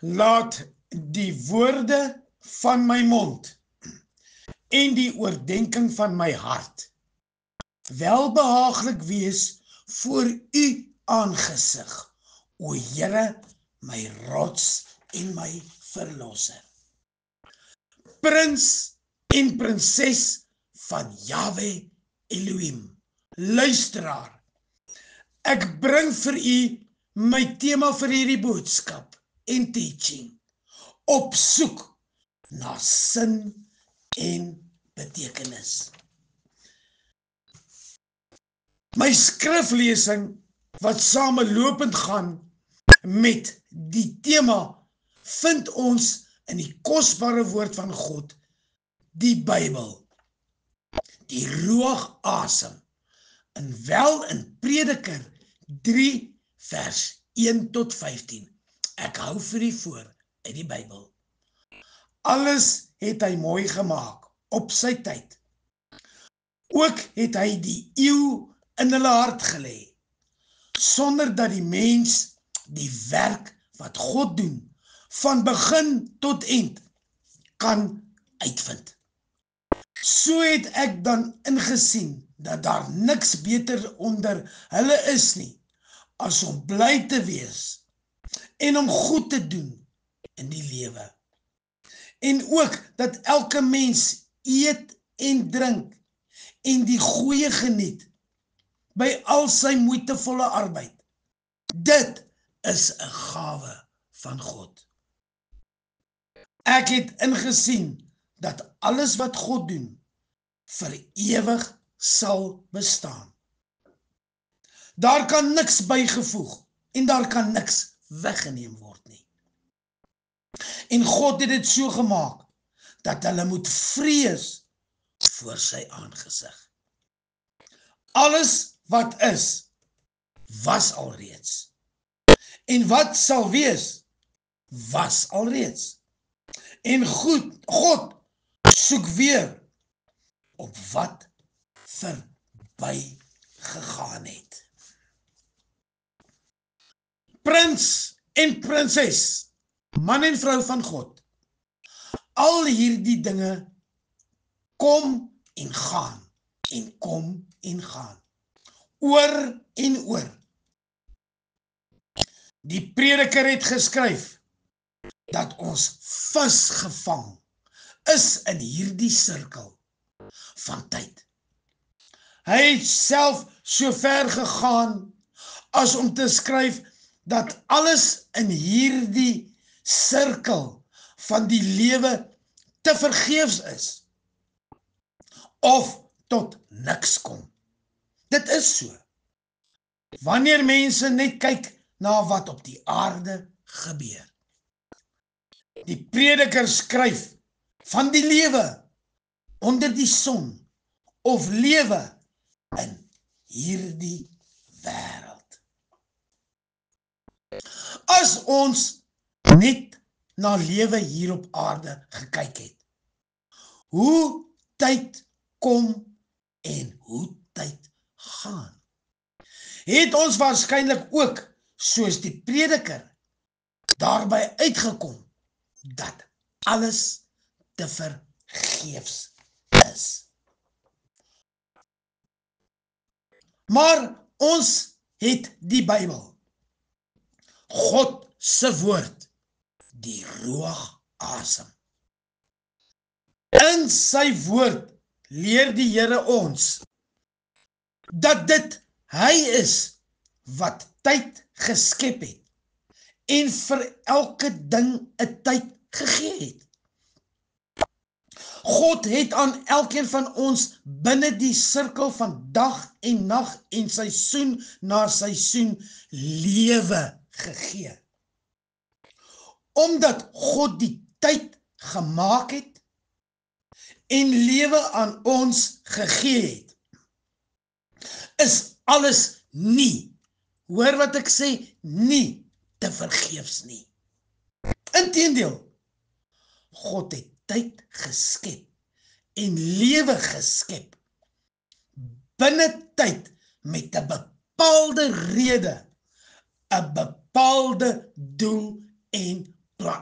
Laat die woorde van my mond en die oordeenking van my hart welbehaaglik wees voor u aangesig, o Here, my rots en my verlosser. Prins en prinses van Jahwe Elohim, luisteraar, ek bring vir u my tema vir hierdie boodskap en teaching, op soek na sin en betekenis. My skriflesing wat samelopend gaan met die tema vind ons in die kosbare woord van God, die Bybel, die Ruach asem, in Prediker 3 vers 1 tot 15. Ek hou vir u voor uit die Bybel. Alles het hy mooi gemaak op sy tyd. Ook het hy die eeu in hulle hart gelê, sonder dat die mens die werk wat God doen, van begin tot eind, kan uitvind. So het ek dan ingesien, dat daar niks beter onder hulle is nie, as om bly te wees, en om goed te doen in die lewe. En ook dat elke mens eet en drink, en die goeie geniet, by al sy moeitevolle arbeid. Dit is 'n gawe van God. Ek het ingesien dat alles wat God doen, vir ewig sal bestaan. Daar kan niks bygevoeg en daar kan niks weggeneem word nie. En God het dit so gemaak, dat hulle moet vrees voor sy aangesig. Alles wat is, was alreeds. En wat sal wees, was alreeds. En God soek weer op wat verby gegaan het. Prins en prinses, man en vrou van God, al hierdie dinge kom en gaan, en kom en gaan, oor en oor. Die prediker het geskryf, dat ons vasgevang is in hierdie sirkel van tyd. Hy het self so ver gegaan, as om te skryf, dat alles in hierdie sirkel van die lewe te vergeefs is, of tot niks kom. Dit is so. Wanneer mense net kyk na wat op die aarde gebeur. Die prediker skryf van die lewe onder die son, of lewe in hierdie wêreld. As ons net na lewe hier op aarde gekyk het, hoe tyd kom en hoe tyd gaan, het ons waarskynlik ook, soos die prediker, daarby uitgekom, dat alles te vergeefs is. Maar ons het die Bybel, God se woord, die Ruach asem. In sy woord leer die Here ons, dat dit hy is, wat tyd geskep het, en vir elke ding 'n tyd gegee het. God het aan elkeen van ons binne die sirkel van dag en nag en seisoen na seisoen lewe gegee. Omdat God die tyd gemaak het en lewe aan ons gegee het, is alles nie, hoor wat ek sê, nie te vergeefs nie. Inteendeel, God het tyd geskep en lewe geskep binne tyd met 'n bepaalde rede, 'n bepaalde doel en plan.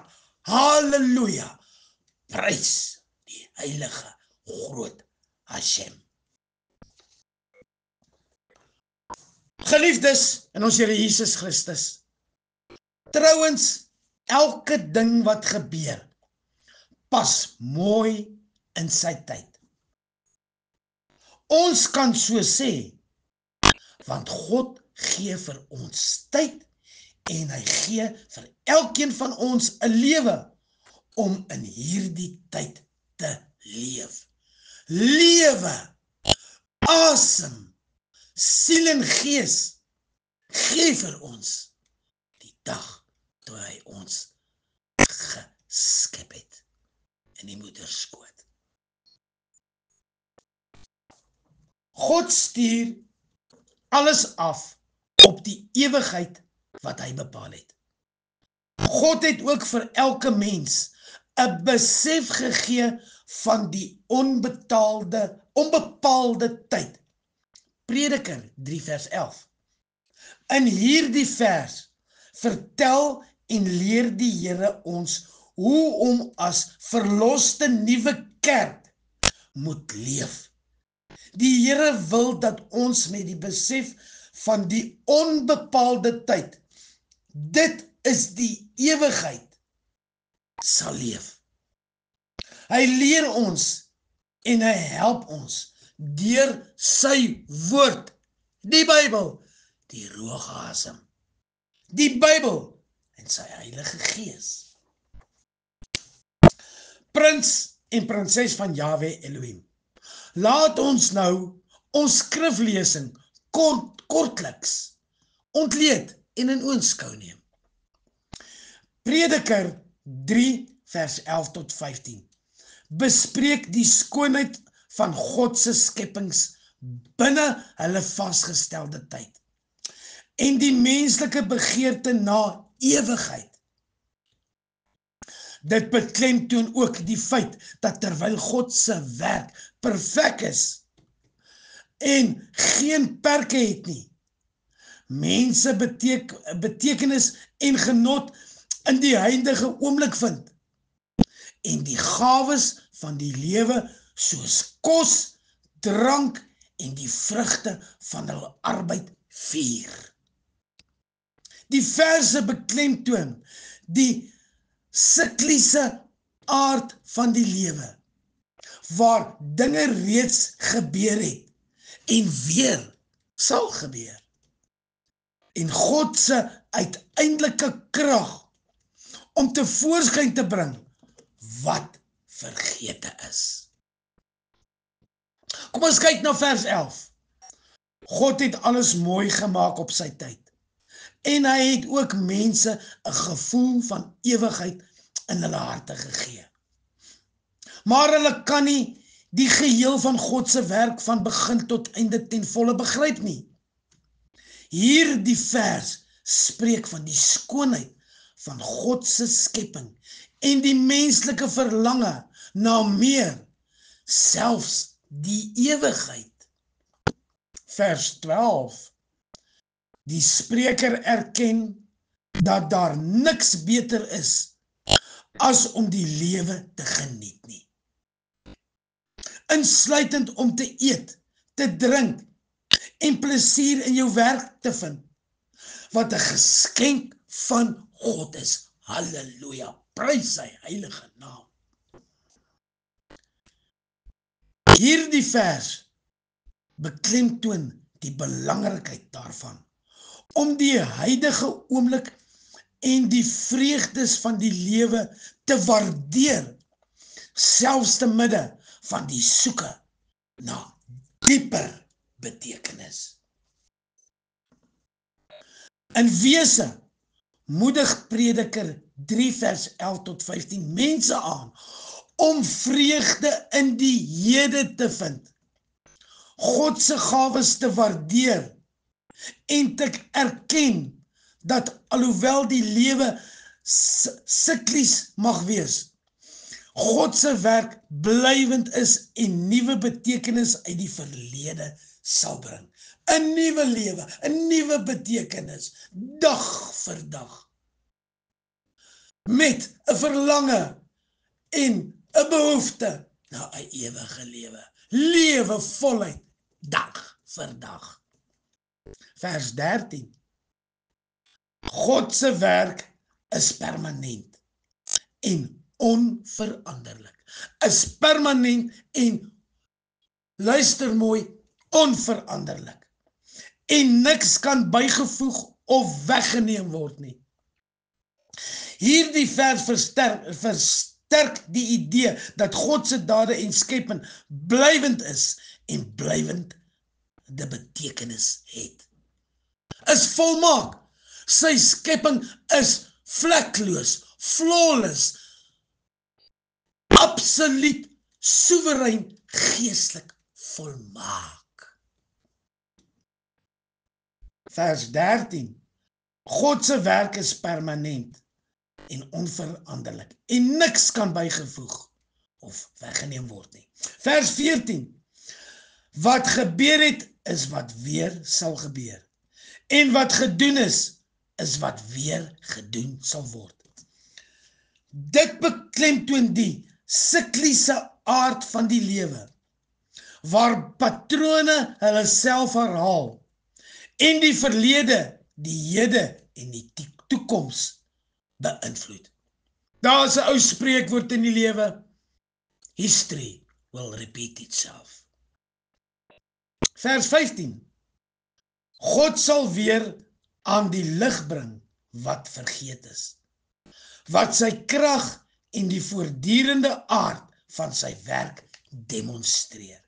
in ons Here Jesus Christus. Trouwens, elke ding wat gebeur, pas mooi in sy tyd. Ons kan so sê, want God gee vir ons tyd en hy gee vir elkeen van ons 'n lewe om in hierdie tyd te leef. Lewe, asem, siel en gees gee vir ons die dag toe hy ons geskep het in die moederskoot. God stuur alles af op die ewigheid wat hy bepaal het. God het ook vir elke mens 'n besef gegee van die onbepaalde tyd. Prediker 3 vers 11. In hierdie vers vertel en leer die Here ons hoe om as verloste nuwe kerk moet leef. Die Here wil dat ons met die besef van die onbepaalde tyd, dit is die ewigheid, sal leef. Hy leer ons en hy help ons deur sy woord, die Bybel, die Ruach-asem, die Bybel en sy Heilige Gees. Prins en prinses van Jahwe Elohim, laat ons nou ons skriflesing kortliks ontleed en in oënskou neem. Prediker 3 vers 11 tot 15 bespreek die skoonheid van God se skepings binne hulle vasgestelde tyd en die menslike begeerte na ewigheid. Dit beklemtoon ook die feit dat terwyl God se werk perfek is en geen perke het nie, mense betekenis en genot in die huidige oomblik vind en die gawes van die lewe soos kos, drank en die vrugte van hulle arbeid vier. Die verse beklemtoon die sikliese aard van die lewe, waar dinge reeds gebeur het en weer sal gebeur. En God se uiteindelike krag om tevoorskyn te bring wat vergete is. Kom ons kyk na vers 11. God het alles mooi gemaak op sy tyd. En hy het ook mense 'n gevoel van ewigheid in hulle harte gegee. Maar hulle kan nie die geheel van God se werk van begin tot einde ten volle begryp nie. Hierdie vers spreek van die skoonheid van God se skepping en die menslike verlange na meer, selfs die ewigheid. Vers 12. Die spreker erken dat daar niks beter is as om die lewe te geniet nie. Insluitend om te eet, te drink en plesier in jou werk te vind, wat 'n geskenk van God is. Halleluja, prys sy heilige naam. Hierdie vers beklemtoon die belangrikheid daarvan, om die huidige oomblik en die vreugdes van die lewe te waardeer, selfs te midde van die soeke na dieper betekenis. In wese moedig Prediker 3 vers 11 tot 15 mense aan om vreugde in die hede te vind, God se gawes te waardeer en te erken dat alhoewel die lewe siklies mag wees, God se werk blywend is en nuwe betekenis uit die verlede sal bring. 'n Nuwe lewe, 'n nuwe betekenis, dag vir dag. Met 'n verlange en 'n behoefte na 'n ewige lewe. Lewe voluit, dag vir dag. Vers 13. God se werk is permanent en onveranderlik. Is permanent en, luister mooi, onveranderlik. En niks kan bygevoeg of weggeneem word nie. Hierdie vers versterk die idee dat God se dade en skepping blywend is en blywende betekenis het. Is volmaak. Sy skepping is vlekloos, flawless, absoluut soewerein, geestelik volmaak. Vers 13. God se werk is permanent en onveranderlik en niks kan bygevoeg of weggeneem word nie. Vers 14. Wat gebeur het, is wat weer sal gebeur. En wat gedoen is wat weer gedoen sal word. Dit beklemtoon die sikliese aard van die lewe, waar patrone hulle self herhaal, en die verlede, die hede en die toekoms beïnvloed. Daar is 'n ou spreekwoord in die lewe, history will repeat itself. Vers 15. God sal weer aan die lig bring wat vergeet is, wat sy krag en die voortdurende aard van sy werk demonstreer.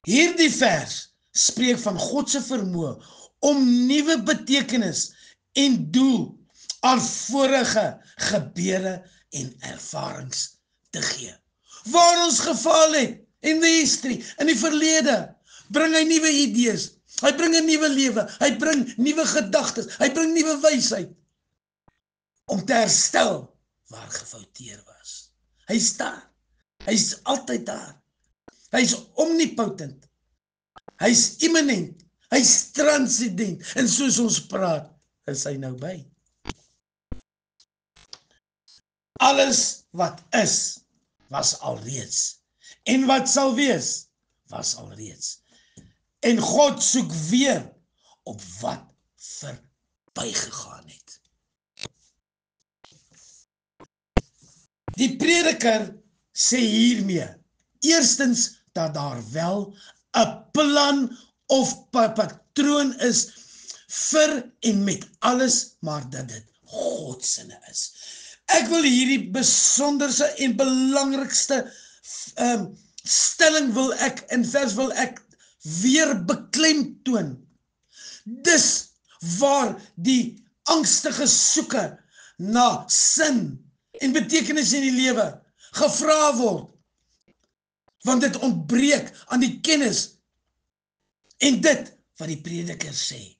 Hierdie vers spreek van God se vermoë om nuwe betekenis en doel aan vorige gebeure en ervarings te gee. Waar ons gefaal het, in the history, in die verlede, bring hy nuwe idees, hy bring 'n nuwe lewe, hy bring nuwe gedagtes, hy bring nuwe wysheid, om te herstel waar gefouteer was. Hy is daar, hy is altyd daar, hy is omnipotent, hy is immanent, hy is transcendent, en soos ons praat, is hy nou by. Alles wat is, was alreeds, en wat sal wees, was alreeds. En God soek weer op wat verbygegaan het. Die prediker sê hiermee, eerstens dat daar wel 'n plan of patroon is vir en met alles, maar dat dit God se is. Ek wil hierdie besonderse en belangrikste stelling in vers wil ek weer beklemtoon. Dis waar die angstige soeke na sin en betekenis in die lewe gevra word, want dit ontbreek aan die kennis en dit wat die prediker sê,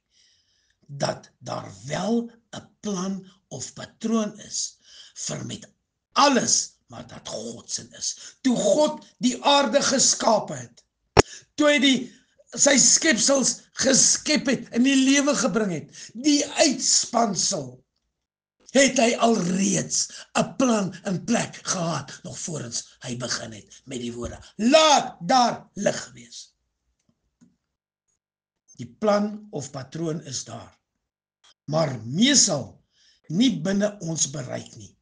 dat daar wel 'n plan of patroon is vir met alles, maar dat God se is. Toe God die aarde geskape het, toe hy sy skepsels geskep het, in die lewe gebring het, die uitspansel, het hy alreeds 'n plan in plek gehad, nog voorens hy begin het met die woorde, laat daar lig wees. Die plan of patroon is daar, maar meestal nie binne ons bereik nie.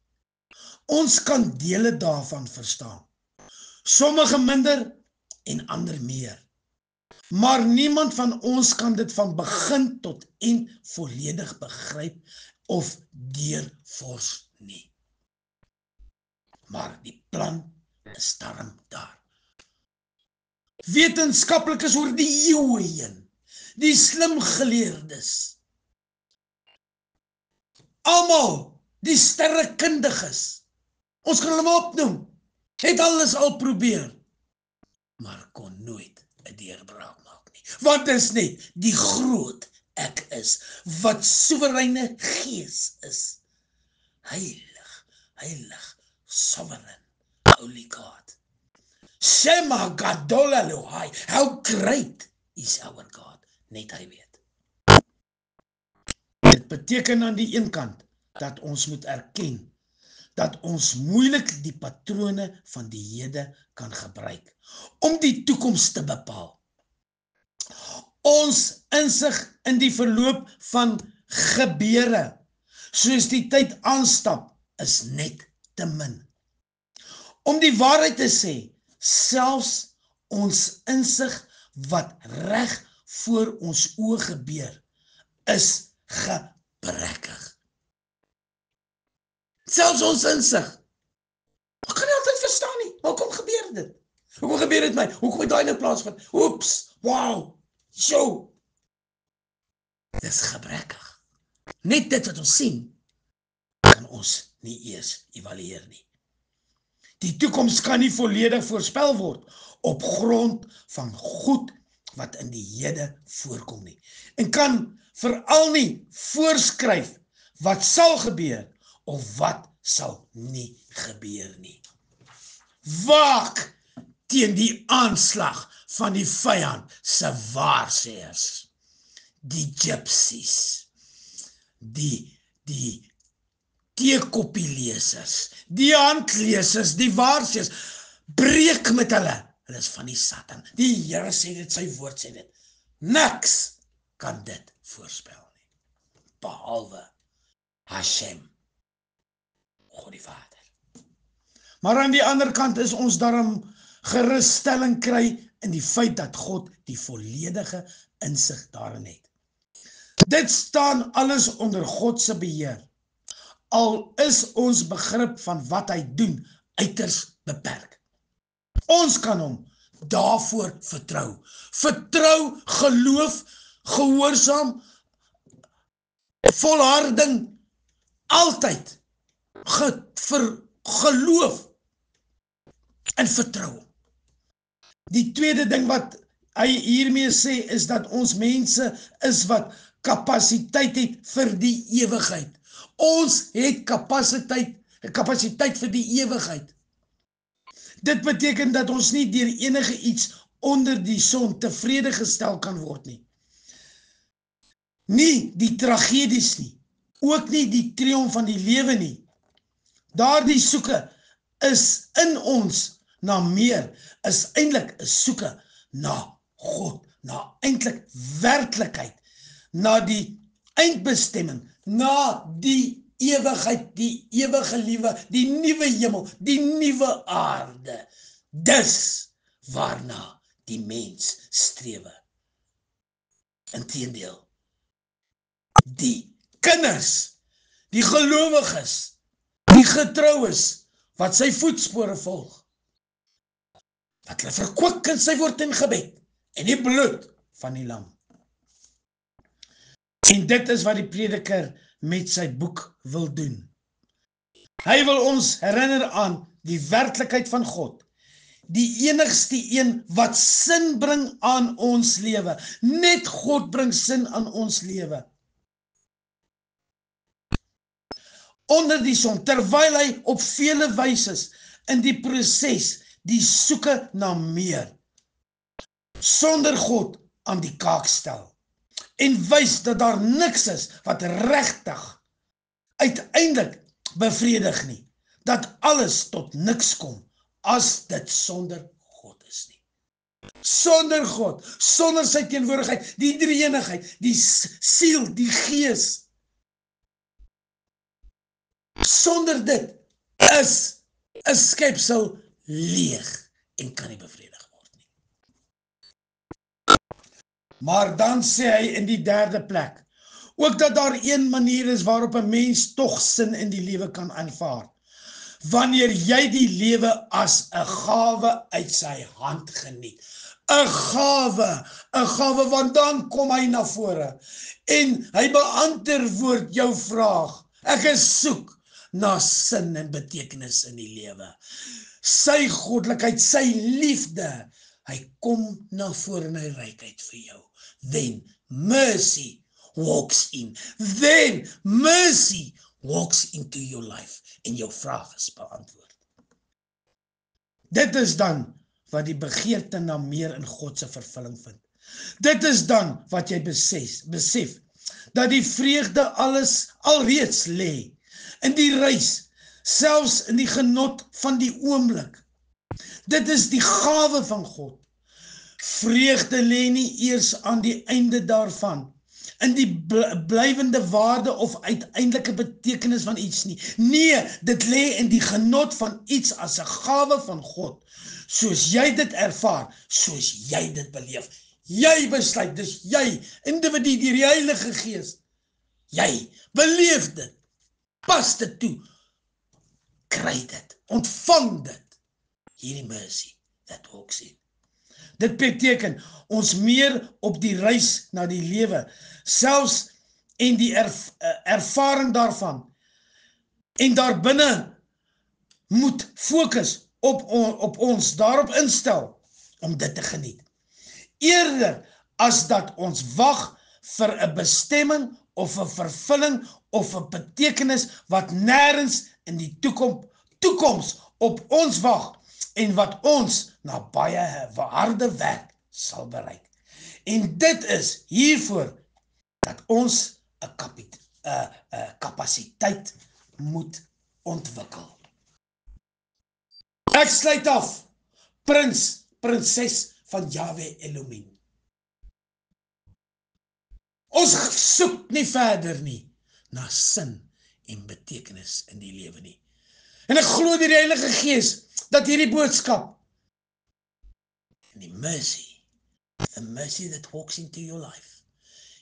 Ons kan dele daarvan verstaan, sommige minder en ander meer, maar niemand van ons kan dit van begin tot eind volledig begryp of deurvors nie. Maar die plan is darm daar. Wetenskaplikes oor die eeue heen, die slim geleerdes, almal die sterrekundiges, ons kan hulle opnoem, het alles al probeer, maar kon nooit 'n deurbraak maak nie, want dit is net die groot ek is, wat soewereine gees is, heilig, sovereign, holy God, Shema Gadol Elohai, how great is our God, net hy weet. Dit beteken aan die een kant, dat ons moet erken, dat ons moeilik die patrone van die hede kan gebruik, om die toekoms te bepaal. Ons insig in die verloop van gebeure, soos die tyd aanstap, is net te min. Om die waarheid te sê, selfs ons insig wat reg voor ons oë gebeur, is gebrekkig. Selfs ons insig. Ek kan nie altyd verstaan nie. Hoekom gebeur dit? Hoekom gebeur dit my? Hoekom het daai nou plaasvind? Oeps, wow, so. Dis gebrekkig. Net dit wat ons sien, kan ons nie eers evalueer nie. Die toekoms kan nie volledig voorspel word op grond van goed wat in die hede voorkom nie. En kan veral nie voorskryf wat sal gebeur of wat sal nie gebeur nie. Waak teen die aanslag van die vyand se waarsêers, die gypsies, die teekopielesers, die handlesers, die waarsêers, breek met hulle. Hulle is van die Satan. Die Here sê dit, sy woord sê dit. Niks kan dit voorspel nie. Behalwe Hashem, God die Vader. Maar aan die ander kant is ons daarom gerusstelling kry in die feit dat God die volledige insig daarin het. Dit staan alles onder God se beheer. Al is ons begrip van wat hy doen uiters beperk. Ons kan hom daarvoor vertrou. Vertrou, geloof, gehoorsaam, volharding, altyd. Geloof en vertrou. Die tweede ding wat hy hiermee sê is dat ons mense is wat kapasiteit het vir die ewigheid. Ons het kapasiteit vir die ewigheid. Dit beteken dat ons nie deur enige iets onder die son tevrede gestel kan word nie. Nie die tragedies nie, ook nie die triomf van die lewe nie. Daardie soeke is in ons na meer, is eintlik 'n soeke na God, na eintlik werklikheid, na die eindbestemming, na die ewigheid, die ewige liewe, die nuwe hemel, die nuwe aarde. Dis waarna die mens strewe. Inteendeel, die kinders, die gelowiges, die getroues, wat sy voetspore volg, wat hulle verkoop in sy woord en gebed, en die bloed van die lam. En dit is wat die prediker met sy boek wil doen. Hy wil ons herinner aan die werklikheid van God, die enigste een wat sin bring aan ons lewe. Net God bring sin aan ons lewe. Onder die son, terwyl hy op vele wyses in die proses die soeke na meer, sonder God aan die kaak stel, en wys dat daar niks is wat regtig uiteindelik bevredig nie, dat alles tot niks kom, as dit sonder God is nie. Sonder God, sonder sy teenwoordigheid, die drie-eenigheid, die siel, die gees. Sonder dit is 'n skepsel leeg en kan nie bevredig word nie. Maar dan sê hy in die derde plek, ook dat daar een manier is waarop 'n mens tog sin in die lewe kan aanvaar. Wanneer jy die lewe as 'n gawe uit sy hand geniet. 'n gawe, want dan kom hy na vore en hy beantwoord jou vraag. Ek is soek na sin en betekenis in die lewe. Sy goddelikheid, sy liefde, hy kom na vore en hy reik uit vir jou. Then mercy walks in. Then mercy walks into your life en jou vraag is beantwoord. Dit is dan wat die begeerte na meer in God se vervulling vind. Dit is dan wat jy besef dat die vreugde alreeds lê in die reis, selfs in die genot van die oomblik. Dit is die gawe van God. Vreugde lê nie eers aan die einde daarvan, in die blywende waarde of uiteindelike betekenis van iets nie. Nee, dit lê in die genot van iets as 'n gawe van God. Soos jy dit ervaar, soos jy dit beleef. Jy besluit, dis jy, individu deur die Heilige Gees. Jy beleef dit. Pas dit toe. Kry dit. Ontvang dit. Hierdie mercy that walks in. Dit beteken ons meer op die reis na die lewe, selfs en die ervaring daarvan. En daarbinne moet fokus op ons, daarop instel om dit te geniet. Eerder as dat ons wag vir 'n bestemming of 'n vervulling of 'n betekenis wat nêrens in die toekoms op ons wag en wat ons na baie harde werk sal bereik. En dit is hiervoor dat ons 'n kapasiteit moet ontwikkel. Ek sluit af, prinses van Yahweh Elohim. Ons soek nie verder nie na sin en betekenis in die lewe nie. En ek glo deur die Heilige Gees dat hierdie boodskap en die mercy, the mercy that walks into your life,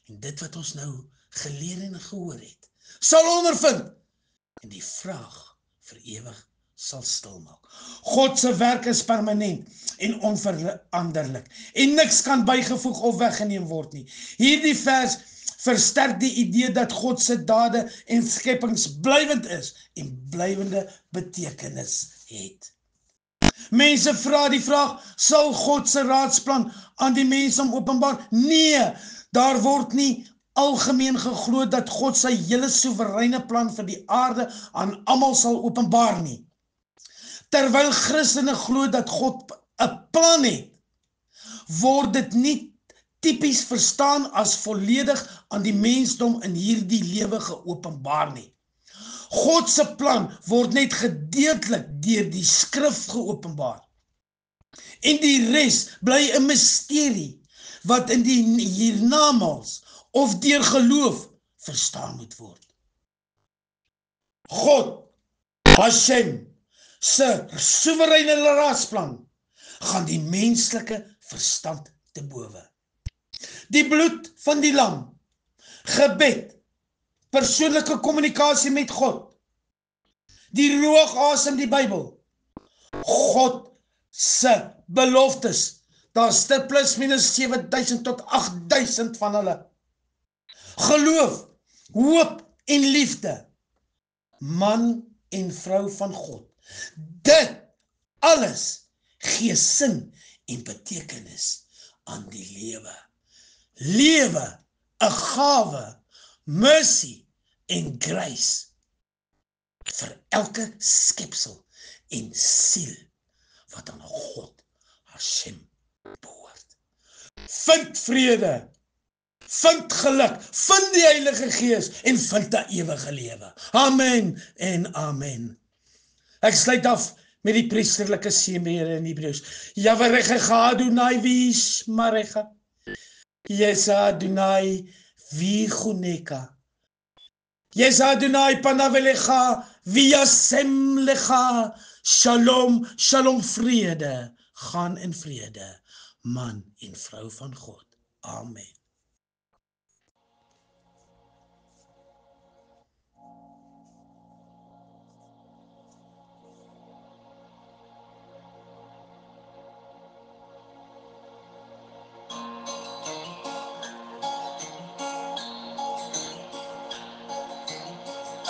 en dit wat ons nou geleer en gehoor het, sal ondervind en die vraag vir ewig sal stilmaak. God se werk is permanent en onveranderlik en niks kan bygevoeg of weggeneem word nie. Hierdie vers versterk die idee dat God se dade en skepings blywend is en blywende betekenis het. Mense vra die vraag, sal God se raadsplan aan die mense openbaar? Nee, daar word nie algemeen geglo dat God sy hele soewereine plan vir die aarde aan almal sal openbaar nie. Terwyl Christene glo dat God 'n plan het, word dit nie tipies verstaan as volledig aan die mensdom in hierdie lewe geopenbaar nie. God se plan word net gedeeltelik deur die skrif geopenbaar. En die res bly 'n misterie wat in die hiernamaals of deur geloof verstaan moet word. God, Hashem, se soewereine raadsplan gaan die menslike verstand te bowe. Die bloed van die lam, gebed, persoonlike kommunikasie met God, die ruach-asem, die Bybel, God se beloftes, daar's dit plus minus 7000 tot 8000 van hulle. Geloof, hoop en liefde, man en vrou van God. Dit alles gee sin en betekenis aan die lewe. Lewe, 'n gawe, mercy en grace vir elke skepsel en siel wat aan God, Hashem, behoort. Vind vrede, vind geluk, vind die Heilige Gees en vind 'n ewige lewe. Amen en amen. Ek sluit af met die priesterlike seënbede in Hebreëus. Yahweh Adonai v'yishmerecha. Yesa Adonai v'yichuneka. Yesa Adonai panav elecha v'yasem lecha. Shalom, shalom, vrede. Gaan in vrede, man en vrou van God. Amen.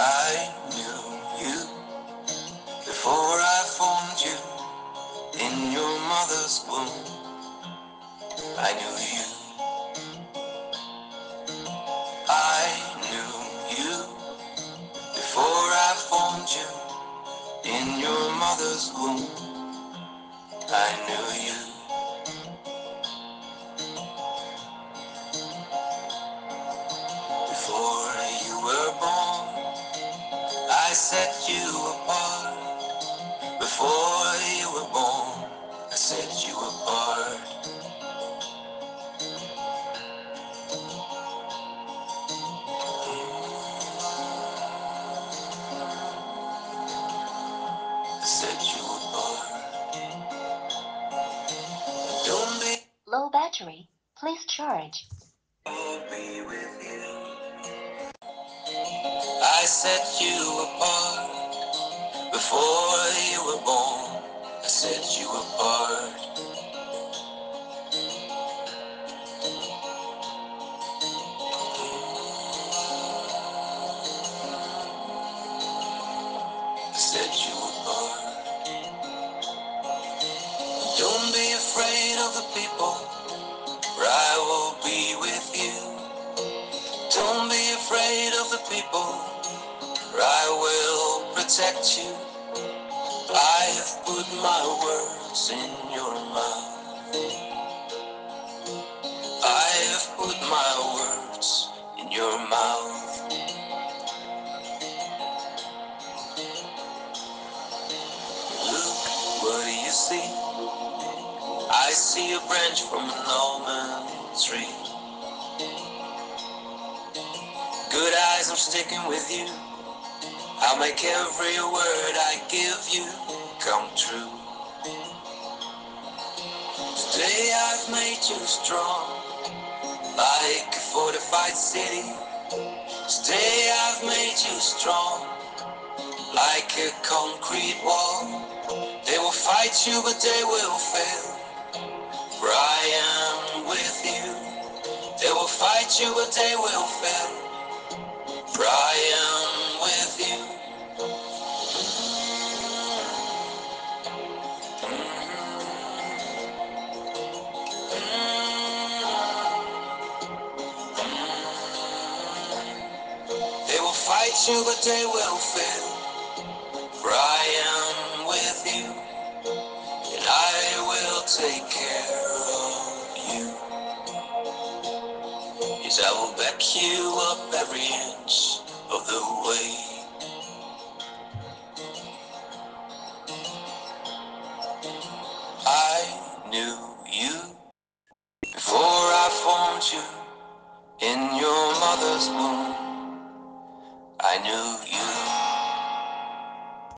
I knew you before I formed you in your mother's womb. I knew you. I knew you before I formed you in your mother's womb. I knew you. Before you were born, I set you apart. Before you were born, I set you apart. set you apart. Don't be. Low battery. Please charge. I'll be with you. I set you apart before you were born. I set you apart. I set you apart. Don't be afraid of the people, for I will be with you. Don't be afraid of the people, for I will protect you. I have put my words in your mouth. I have put my words in your mouth. Look, what do you see? I see a branch from an almond tree. Good eyes, I'm sticking with you. I'll make every word I give you come true. Today I've made you strong, like a fortified city. Today I've made you strong, like a concrete wall. They will fight you, but they will fail, for I am with you. They will fight you, but they will fail, for I am with you. They will fight you, but they will fail, for I am with you, and I will take care of you. Yes, I will back you up every inch of the way. I knew you before I formed you in your mother's womb. I knew you.